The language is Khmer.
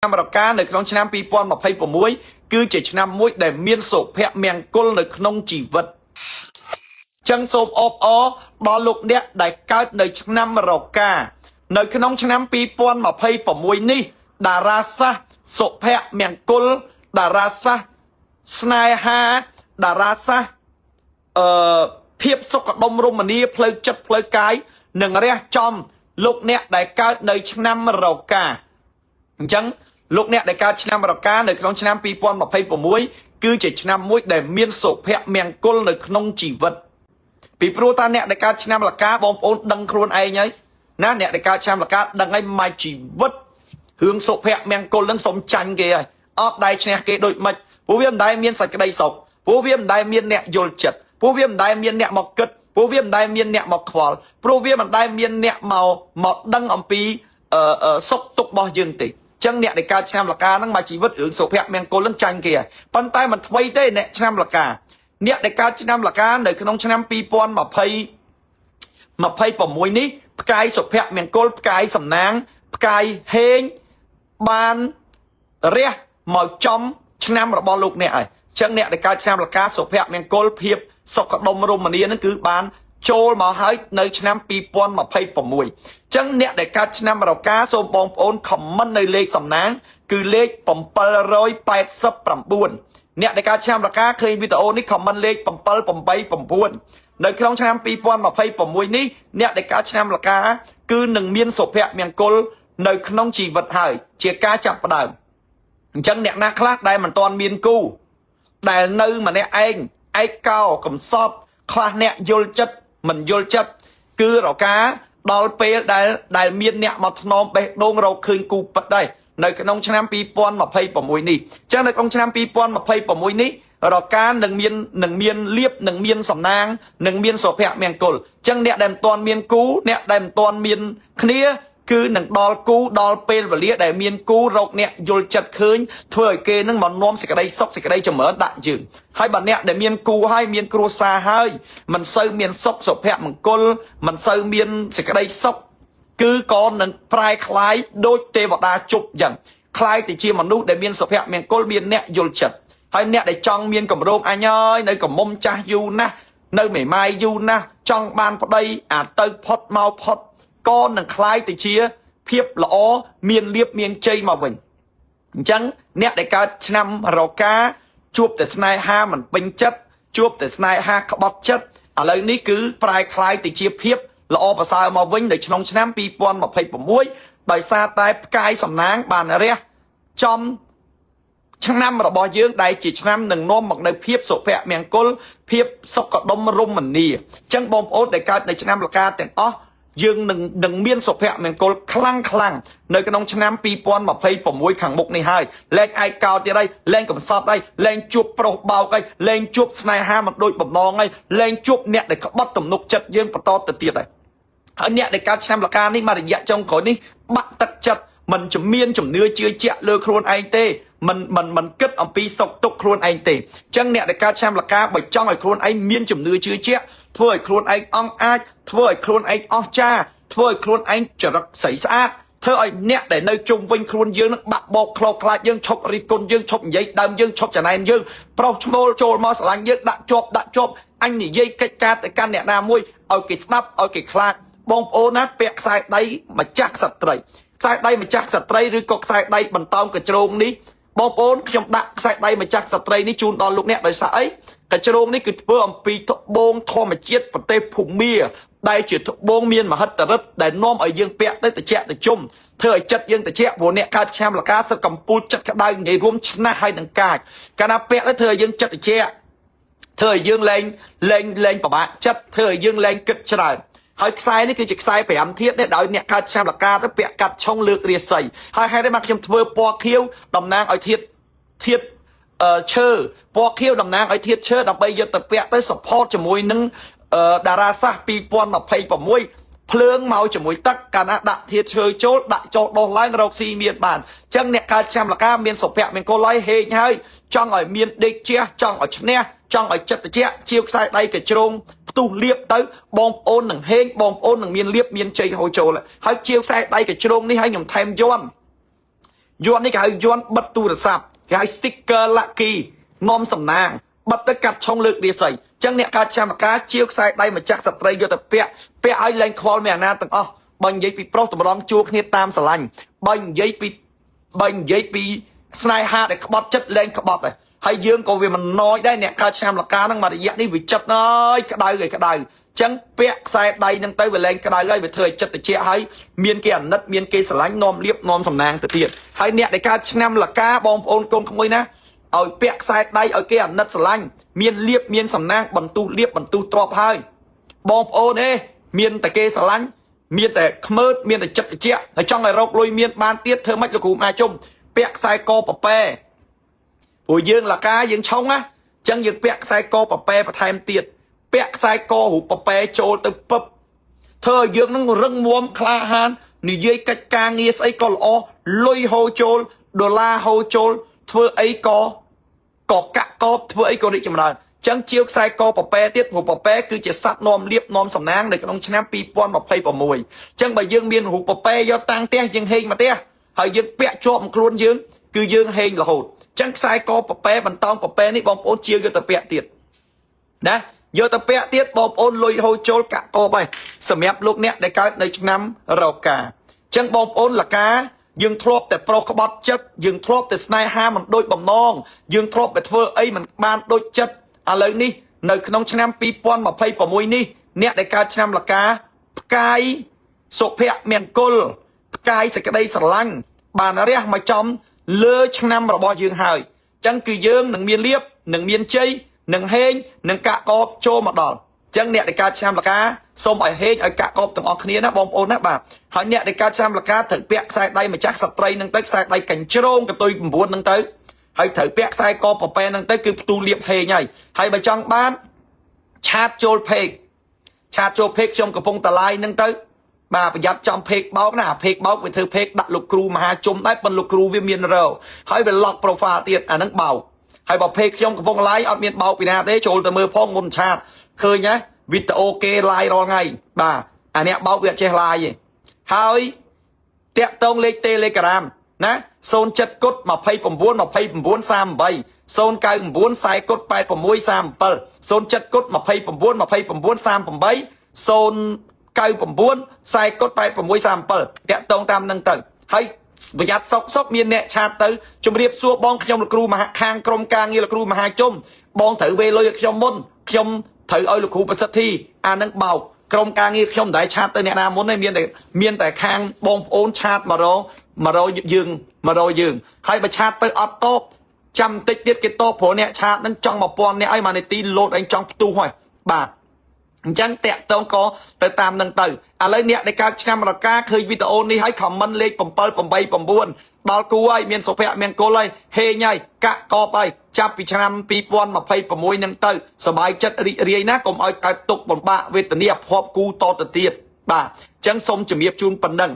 nămรកានៅក្នុងឆ្នាំ2026គឺជាឆ្នាំមួយដែលមានសុភមង្គលនៅក្នុងជីវិតចឹងសូមអបអរដល់លោកអ្នកដែលកើតនៅឆ្នាំរកានៅក្នុងឆ្នាំ2026នេះតារាសាស្ត្រសុភមង្គលតារាសាស្ត្រស្នេហាតារាសាស្ត្រភាពសុខដុមរមនាផ្លូវចិត្តផ្លូវកាយនឹងរះចំលោកអ្នកដែលកើតនៅឆ្នាំរកាអញ្ចឹងលោកអ្នកដែលកើតឆ្នាំរកានៅក្នុងឆ្នាំ2026គឺជាឆ្នាំមួយដែលមានសុភមង្គលនៅក្នុងជីវិតពីព្រោះតាអ្នកដែលកើតឆ្នាំរកាបងប្អូនដឹងខ្លួនឯងហើយណាអ្នកដែលកើតឆ្នាំរកាដឹងហើយមកជីវិតរឿងសុភមង្គលនឹងសុំចាញ់គេហើយអត់ដែលឈ្នះគេដូចម៉េចព្រោះវាមិនដែលមានសេចក្តីសុខព្រោះវាមិនដែលមានអ្នកយល់ចិត្តព្រោះវាមិនដែលមានអ្នកមកគិតព្រោះវាមិនដែលមានអ្នកមកខ្វល់ព្រោះវាមិនដែលមានអ្នកមកដឹងអំពីសុខទុក្ខរបស់យើងទេចឹងអ្នកដែលកើតឆ្នាំរកាហ្នឹងមកជីវិតរឿងសុភមង្គលនឹងចាញ់គេហើយប៉ុន្តែមិនថ្មីទេអ្នកឆ្នាំរកាអ្នកដែលកើតឆ្នាំរកានៅក្នុងឆ្នាំ2026នេះផ្កាយសុភមង្គលផ្កាយសំណាងផ្កាយហេងបានរះមកចំឆ្នាំរបស់លោកអ្នកហើយចឹងអ្នកដែលកើតឆ្នាំរកាសុភមង្គលភាពសុខដុមរមនានឹងគឺបានចូលមកហើយនៅឆ្នាំ2026ចឹងអ្នកដែលកើតឆ្នាំរកាសូមបងប្អូនខមមិននៅលេខសំណាងគឺលេខ789អ្នកដែលកើតឆ្នាំរកាឃើញវីដេអូនេះខមមិនលេខ789នៅក្នុងឆ្នាំ2026នេះអ្នកដែលកើតឆ្នាំរកាគឺនឹងមានសុភមង្គលនៅក្នុងជីវិតហើយជាការចាប់ផ្ដើមអញ្ចឹងអ្នកណាខ្លះដែលមិនទាន់មានគូដែលនៅម្នាក់ឯងឯកោកំសត់ខ្លះអ្នកយល់ចិត្តមិនយល់ចិត្តគឺរកាដល់ពេលដែលមានអ្នកមកថ្នមបេះដូងរកឃើញគូពិតដែរនៅក្នុងឆ្នាំ2026នេះអញ្ចឹងនៅក្នុងឆ្នាំ2026នេះរកានឹងមានលៀបនឹងមានសំណាងនឹងមានសុភមង្គលអញ្ចឹងអ្នកដែលមិនទាន់មានគូអ្នកដែលមិនទាន់មានគ្នាគឺនឹងដល់គូដល់ពេលវេលាដែលមានគូរកអ្នកយល់ចិត្តឃើញធ្វើឲ្យគេនឹងមកនាំសេចក្តីសុខសេចក្តីចម្រើនដាក់យើងហើយបើអ្នកដែលមានគូហើយមានគ្រួសារហើយមិនសូវមានសុខសុភមង្គលមិនសូវមានសេចក្តីសុខគឺក៏នឹងប្រែคล้ายដូចទេវតាជប់អញ្ចឹងคล้ายទៅជាមនុស្សដែលមានសុភមង្គលមានអ្នកយល់ចិត្តហើយអ្នកដែលចង់មានកម្រងអញហើយនៅកំមុំចាស់យូរណាស់នៅមេម៉ាយយូរណាស់ចង់បានប្តីអាទៅផុតមកផុតក៏នឹងคล้ายទៅជាភាពល្អមានលៀបមានជ័យមកវិញអញ្ចឹងអ្នកដែលកើតឆ្នាំរកាជួបតែស្នេហាមិនពេញចិត្តជួបតែស្នេហាក្បត់ចិត្តឥឡូវនេះគឺប្រែคล้ายទៅជាភាពល្អប្រសើរមកវិញនៅក្នុងឆ្នាំ2026ដោយសារតែផ្កាយសំណាងបានរះចំឆ្នាំរបស់យើងដែលជាឆ្នាំនឹងនាំមកនៅភាពសុភមង្គលភាពសុខដុមរមនាអញ្ចឹងបងប្អូនដែលកើតនៅឆ្នាំរកាទាំងអស់យើងនឹងមានសុភមង្គលខ្លាំងនៅក្នុងឆ្នាំ2026ខាងមុខនេះហើយលែងឯកោទៀតហើយលែងកំសត់ហើយលែងជួបប្រុសបោកហើយលែងជួបស្នេហាមិនដូចបំណងហើយលែងជួបអ្នកដែលក្បត់ទំនុកចិត្តយើងបន្តទៅទៀតហើយអ្នកដែលកើតឆ្នាំរកានេះមករយៈចុងក្រោយនេះបាក់ទឹកចិត្តមិនមានជំនឿជឿជាក់លើខ្លួនឯងទេមិនគិតអំពីសុខទុក្ខខ្លួនឯងទេអញ្ចឹងអ្នកដែលកើតឆ្នាំរកាបើចង់ឲ្យខ្លួនឯងមានជំនឿជឿជាក់ធ្វើឲ្យខ្លួនឯងអង់អាចធ្វើឲ្យខ្លួនឯងអស្ចារ្យធ្វើឲ្យខ្លួនឯងចរិតស្រីស្អាតធ្វើឲ្យអ្នកដែលនៅជុំវិញខ្លួនយើងនឹងបាក់បោកខ្លោចខ្លាចយើងឈប់រិះគន់យើងឈប់និយាយដើមយើងឈប់ចំណែនយើងប្រុសឈ្មោលចូលមកស្រឡាញ់យើងដាក់ជាប់អញនិយាយកិច្ចការទៅកាន់អ្នកណាមួយឲ្យគេស្ដាប់ឲ្យគេខ្លាចបងប្អូនណាពាក់ខ្សែដៃម្ចាស់ក្សត្រីខ្សែដៃម្ចាស់ក្សត្រីឬក៏ខ្សែដៃបន្តោងកញ្ជ្រោងនេះបងប្អូនខ្ញុំដាក់ខ្សែដៃម្ចាស់ក្សត្រីនេះជូនដល់លោកអ្នកដោយសារអីកញ្ជ្រោងនេះគឺធ្វើអំពីត្បូងធម្មជាតិប្រទេសភូមាដែលជាត្បូងមានមហិទ្ធិឫទ្ធិដែលនាំឲ្យយើងពាក់ទៅត្រជាក់ត្រជុំធ្វើឲ្យចិត្តយើងត្រជាក់ព្រោះអ្នកកើតឆ្នាំរកាសិតកម្ពូលចិត្តក្តៅនិយាយរួមឆ្នះហើយនឹងកាចកាលណាពាក់ទៅធ្វើឲ្យយើងចិត្តត្រជាក់ធ្វើឲ្យយើងលែងពិបាកចិត្តធ្វើឲ្យយើងលែងគិតច្រើនហើយខ្សែនេះគឺជាខ្សែ5ធាតុនេះដោយអ្នកកើតឆ្នាំរកាទៅពាក់កាត់ឆុងលើករាសីហើយហេតុតែមកខ្ញុំធ្វើពណ៌ខៀវតំណាងឲ្យធាតុឈើពណ៌ខៀវតំណាងឲ្យធាតុឈើដើម្បីយកទៅពាក់ទៅ support ជាមួយនឹងតារាសាស្ត្រ2026ភ្លើងមកជាមួយទឹកកាលណាដាក់ធាតុឈើចូលដាក់ចូលដោះឡើងរកស៊ីមានបានអញ្ចឹងអ្នកកើតឆ្នាំរកាមានសុភមង្គលហើយហេងហើយចង់ឲ្យមានដេកជះចង់ឲ្យឈ្នះចង់ឲ្យចិត្តត្រជាក់ជាវខ្សែដៃកញ្ជ្រោងផ្ទុះលៀបទៅបងប្អូននឹងហេងបងប្អូននឹងមានលៀបមានជ័យហូរចូលហើយជាវខ្សែដៃកញ្ជ្រោងនេះឲ្យខ្ញុំថែមយន់ យន់នេះគេហៅយន់បិទទូរស័ព្ទគេហៅ sticker lucky នាំសំណាងបិទទៅកាត់ឆុងលើករាសីចឹងអ្នកកើតឆ្នាំម្កាជាវខ្សែដៃម្ចាស់ស្ត្រីយកទៅពាក់ឲ្យលែងខ្វល់មានអាណាទាំងអស់បើនិយាយពីប្រុសតម្រង់ជួគ្នាតាមស្រឡាញ់បើនិយាយពីស្នេហាដែលក្បត់ចិត្តលែងក្បត់ហើយយើងក៏វាមិនណយដែរអ្នកកើតឆ្នាំម្កាហ្នឹងមួយរយៈនេះវាចិត្តអើយក្តៅចឹងពាក់ខ្សែដៃហ្នឹងទៅវាលែងក្តៅហើយវាធ្វើឲ្យចិត្តត្រជាក់ហើយមានគេអាណិតមានគេស្រឡាញ់នាំលៀបនាំសំណាងទៅទៀតហើយអ្នកដែលកើតឆ្នាំលកាបងប្អូនកូនក្មួយណាឲ្យពាក់ខ្សែដៃឲ្យគេអាណិតស្រឡាញ់មានលៀបមានសំណាងបន្ទុះលៀបបន្ទុះទ្របហើយបងប្អូនមានតែគេស្រឡាញ់មានតែខ្មើតមានតែចិត្តត្រជាក់ហើយចង់ឲ្យរកលុយមានបានទៀតធ្វើម៉េចលោកគ្រូអាជុំពាក់ខ្សែកប៉ប៉ែព្រោះយើងលកាយើងឆុងណាចឹងយើងពាក់ខ្សែកប៉ប៉ែបន្ថែមទៀតពាក់ខ្សែករូបប៉ប៉ែចូលទៅពឹបធ្វើឲ្យយើងនឹងរឹងមាំក្លាហាននិយាយកិច្ចការងារស្អីក៏ល្អលុយហូរចូលដុល្លារហូរចូលធ្វើអីក៏កាក់កបធ្វើអីក៏រីកចម្រើនចឹងជាវខ្សែកប៉ប៉ែទៀតព្រោះប៉ប៉ែគឺជាសัตว์នាំលៀបនាំសំណាងនៅក្នុងឆ្នាំ2026ចឹងបើយើងមានរូបប៉ប៉ែយកតាំងផ្ទះយើងហេងមកផ្ទះហើយយើងពាក់ជាប់ខ្លួនយើងគឺយើងហេងរហូតចឹងខ្សែកប៉ប៉ែបន្តោងប៉ប៉ែនេះបងប្អូនជាវយកទៅពាក់ទៀតណាយកទៅពាក់ទៀតបងប្អូនលុយហូរចូលកាក់កបហើយសម្រាប់លោកអ្នកដែលកើតនៅឆ្នាំរកាចឹងបងប្អូនលកាយើងធ្លាប់តែប្រុសក្បត់ចិត្តយើងធ្លាប់តែស្នេហាមិនដូចបំណងយើងធ្លាប់តែធ្វើអីមិនបានដូចចិត្តឥឡូវនេះនៅក្នុងឆ្នាំ2026នេះអ្នកដែលកើតឆ្នាំលកាផ្កាយសុភមង្គលផ្កាយសេចក្តីស្រឡាញ់បានរះមកចំលើឆ្នាំរបស់យើងហើយចឹងគឺយើងនឹងមានលៀបនឹងមានជ័យនឹងហេងនឹងកាក់កបចូលមកដល់ចឹងអ្នកដែលកើតឆ្នាំលកាសូមឲ្យហេងឲ្យកាក់កបទាំងអស់គ្នាណាបងប្អូនណាបាទហើយអ្នកដែលកើតឆ្នាំលកាត្រូវពាក់ខ្សែដៃម្ចាស់ស្ត្រីនឹងទៅខ្សែដៃកញ្ជ្រោងកតុយ9នឹងទៅហើយត្រូវពាក់ខ្សែកប៉ប៉ែនឹងទៅគឺផ្ទូលៀបហេងហើយបើចង់បានឆាតចូលពេកខ្ញុំកំពុងតឡាយនឹងទៅបាទប្រយ័ត្នចំពេកបោកណាពេកបោកវាធ្វើពេកដាក់លោកគ្រូមហាជុំដែរប៉ុន្តែលោកគ្រូវាមានរោហើយវា lock profile ទៀតអានឹងបោកហើយបើពេកខ្ញុំកំពុងឡាយអត់មានបោកពីណាទេចូលទៅមើលផងមុនឆាតឃើញណាវីដេអូគេឡាយរាល់ថ្ងៃបាទអាអ្នកបោកវាអត់ចេះឡាយទេហើយតាក់តងលេខ Telegram ណា07គុត29 29 38 099 40គុត86 37 07គុត29 29 38 099 40គុត86 37តាក់តងតាមនឹងទៅហើយប្រយ័ត្នសុកមានអ្នកឆាតទៅជម្រាបសួរបងខ្ញុំលោកគ្រូមហាខាងក្រុមការងារលោកគ្រូមហាជុំបងត្រូវវេលុយឲ្យខ្ញុំមុនខ្ញុំត្រូវឲ្យលោកគ្រូប្រសិទ្ធិអានឹងបោកក្រុមការងារខ្ញុំមិនដែរឆាតទៅអ្នកណាមុនទេមានតែខាងបងប្អូនឆាតមករកយើងហើយបើឆាតទៅអត់តបចាំតិចទៀតគេតបព្រោះអ្នកឆាតនឹងចង់1000អ្នកឲ្យមួយនាទីលោតឯងចង់ផ្ទុះហើយបាទអញ្ចឹងតាក់តងក៏ទៅតាមនឹងទៅឥឡូវអ្នកដែលកើតឆ្នាំរកាឃើញវីដេអូនេះហើយខមមិនលេខ789ដល់គូហើយមានសុភមង្គលហើយហេងហើយកាក់កបហើយចាប់ពីឆ្នាំ2026នឹងទៅសบายចិត្តរីករាយណាកុំឲ្យកើតទុកបំបាក់វេទនាអភ័ព្វគូតទៅទៀតបាទអញ្ចឹងសូមជំរាបជូនប៉ុណ្ណឹង